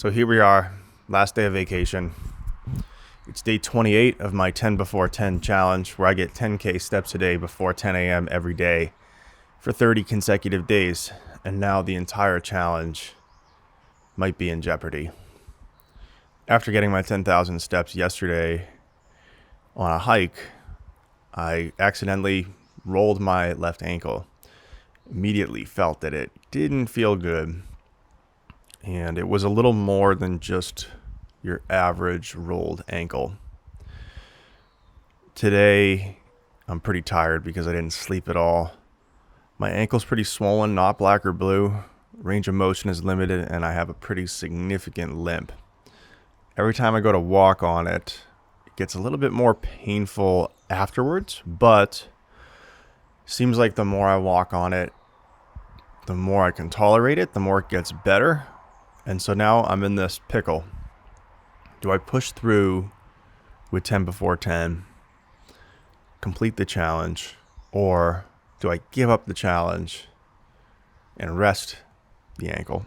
So here we are, last day of vacation. It's day 28 of my 10 before 10 challenge, where I get 10K steps a day before 10 a.m. every day for 30 consecutive days. And now the entire challenge might be in jeopardy. After getting my 10,000 steps yesterday on a hike, I accidentally rolled my left ankle. Immediately felt that it didn't feel good. And it was a little more than just your average rolled ankle. Today, I'm pretty tired because I didn't sleep at all. My ankle's pretty swollen, not black or blue. Range of motion is limited, and I have a pretty significant limp. Every time I go to walk on it, it gets a little bit more painful afterwards, but seems like the more I walk on it, the more I can tolerate it, the more it gets better. And so now I'm in this pickle. Do I push through with 10 before 10, complete the challenge, or do I give up the challenge and rest the ankle?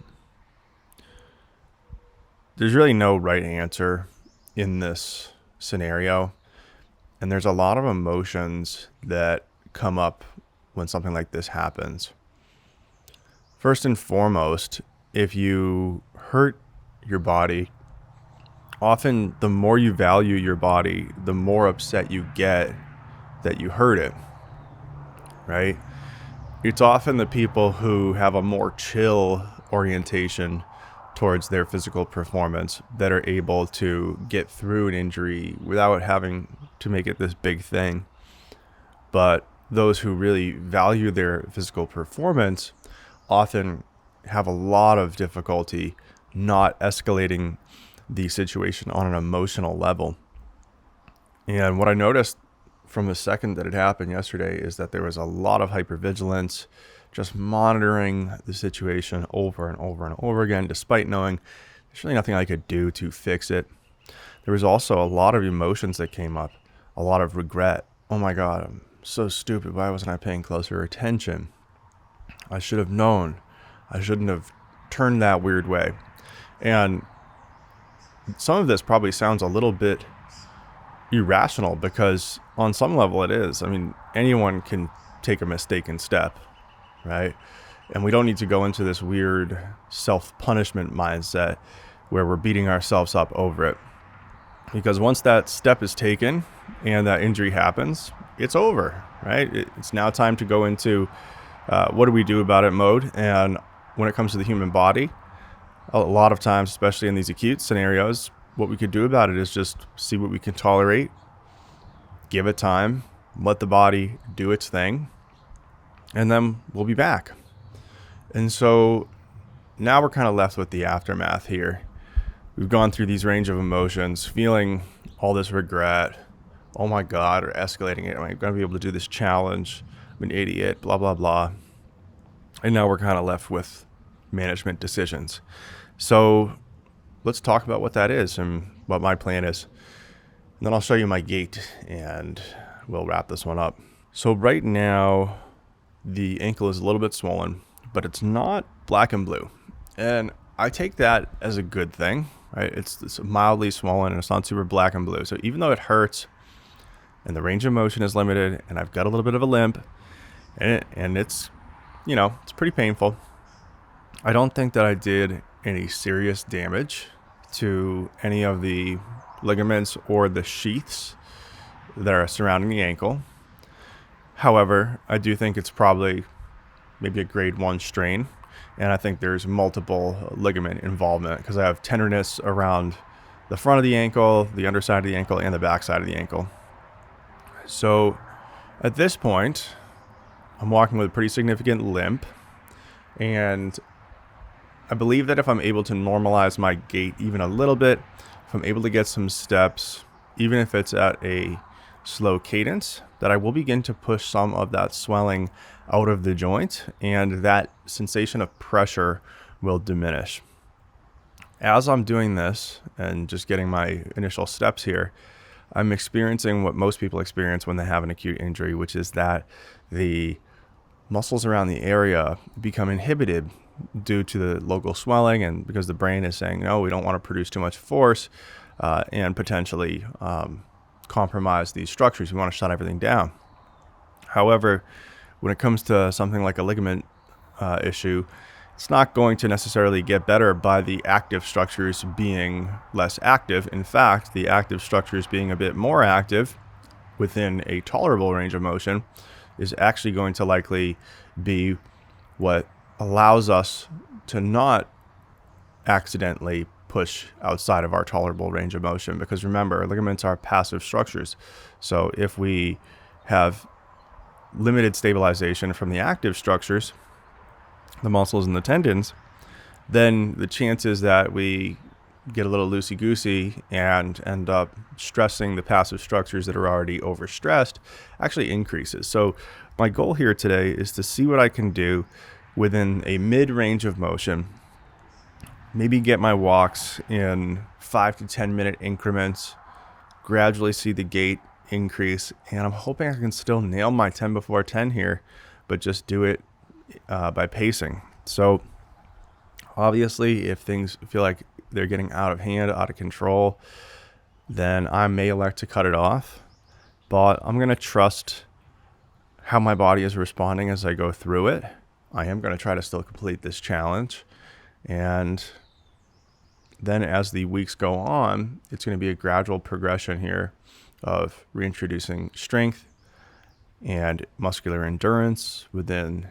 There's really no right answer in this scenario, and there's a lot of emotions that come up when something like this happens. First and foremost, if you hurt your body, often the more you value your body, the more upset you get that you hurt it, right? It's often the people who have a more chill orientation towards their physical performance that are able to get through an injury without having to make it this big thing. But those who really value their physical performance often have a lot of difficulty not escalating the situation on an emotional level. And what I noticed from the second that it happened yesterday is that there was a lot of hypervigilance, just monitoring the situation over and over and over again, despite knowing there's really nothing I could do to fix it. There was also a lot of emotions that came up, a lot of regret. Oh my God, I'm so stupid. Why wasn't I paying closer attention? I should have known. I shouldn't have turned that weird way. And some of this probably sounds a little bit irrational because on some level it is. I mean, anyone can take a mistaken step, right? And we don't need to go into this weird self-punishment mindset where we're beating ourselves up over it. Because once that step is taken and that injury happens, it's over, right? It's now time to go into what do we do about it mode. And when it comes to the human body, a lot of times, especially in these acute scenarios, what we could do about it is just see what we can tolerate, give it time, let the body do its thing, and then we'll be back. And so now we're kind of left with the aftermath here. We've gone through these range of emotions, feeling all this regret. Oh my God, or escalating it. Am I going to be able to do this challenge? I'm an idiot, blah, blah, blah. And now we're kind of left with management decisions. So let's talk about what that is and what my plan is. And then I'll show you my gait and we'll wrap this one up. So right now, the ankle is a little bit swollen, but it's not black and blue. And I take that as a good thing, right? It's mildly swollen and it's not super black and blue. So even though it hurts and the range of motion is limited and I've got a little bit of a limp and it's, it's pretty painful, I don't think that I did any serious damage to any of the ligaments or the sheaths that are surrounding the ankle. However, I do think it's probably maybe a grade 1 strain, and I think there's multiple ligament involvement because I have tenderness around the front of the ankle, the underside of the ankle, and the back side of the ankle. So at this point, I'm walking with a pretty significant limp, and I believe that if I'm able to normalize my gait even a little bit, if I'm able to get some steps, even if it's at a slow cadence, that I will begin to push some of that swelling out of the joint and that sensation of pressure will diminish. As I'm doing this and just getting my initial steps here, I'm experiencing what most people experience when they have an acute injury, which is that the muscles around the area become inhibited due to the local swelling, and because the brain is saying, no, we don't want to produce too much force and potentially compromise these structures. We want to shut everything down. However, when it comes to something like a ligament issue, it's not going to necessarily get better by the active structures being less active. In fact, the active structures being a bit more active within a tolerable range of motion is actually going to likely be what allows us to not accidentally push outside of our tolerable range of motion. Because remember, ligaments are passive structures. So if we have limited stabilization from the active structures, the muscles and the tendons, then the chances that we get a little loosey-goosey and end up stressing the passive structures that are already overstressed actually increases. So my goal here today is to see what I can do within a mid-range of motion, maybe get my walks in 5 to 10 minute increments, gradually see the gait increase, and I'm hoping I can still nail my 10 before 10 here, but just do it by pacing. So obviously, if things feel like they're getting out of hand, out of control, then I may elect to cut it off. But I'm going to trust how my body is responding as I go through it. I am going to try to still complete this challenge. And then as the weeks go on, it's going to be a gradual progression here of reintroducing strength and muscular endurance within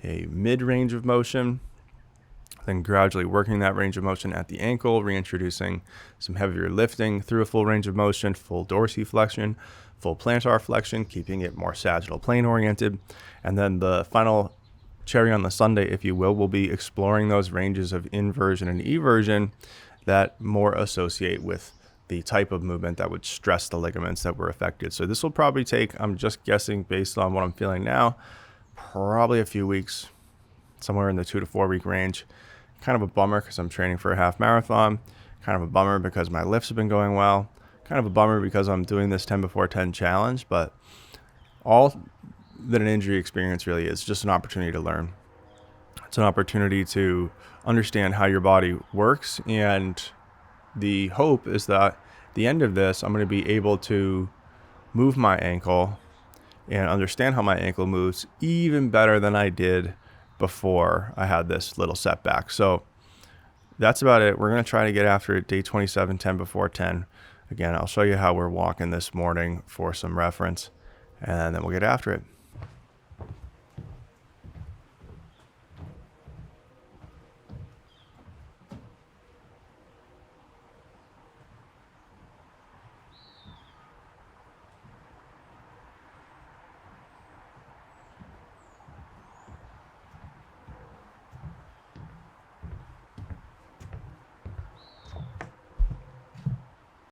a mid-range of motion, then gradually working that range of motion at the ankle, reintroducing some heavier lifting through a full range of motion, full dorsiflexion, full plantar flexion, keeping it more sagittal plane oriented. And then the final cherry on the sundae, if you will be exploring those ranges of inversion and eversion that more associate with the type of movement that would stress the ligaments that were affected. So this will probably take, I'm just guessing based on what I'm feeling now, probably a few weeks, somewhere in the 2 to 4 week range. Kind of a bummer because I'm training for a half marathon. Kind of a bummer because my lifts have been going well. Kind of a bummer because I'm doing this 10 before 10 challenge. But all that an injury experience really is just an opportunity to learn. It's an opportunity to understand how your body works. And the hope is that at the end of this, I'm going to be able to move my ankle and understand how my ankle moves even better than I did before I had this little setback. So that's about it. We're going to try to get after it day 27, 10 before 10. Again, I'll show you how we're walking this morning for some reference, and then we'll get after it.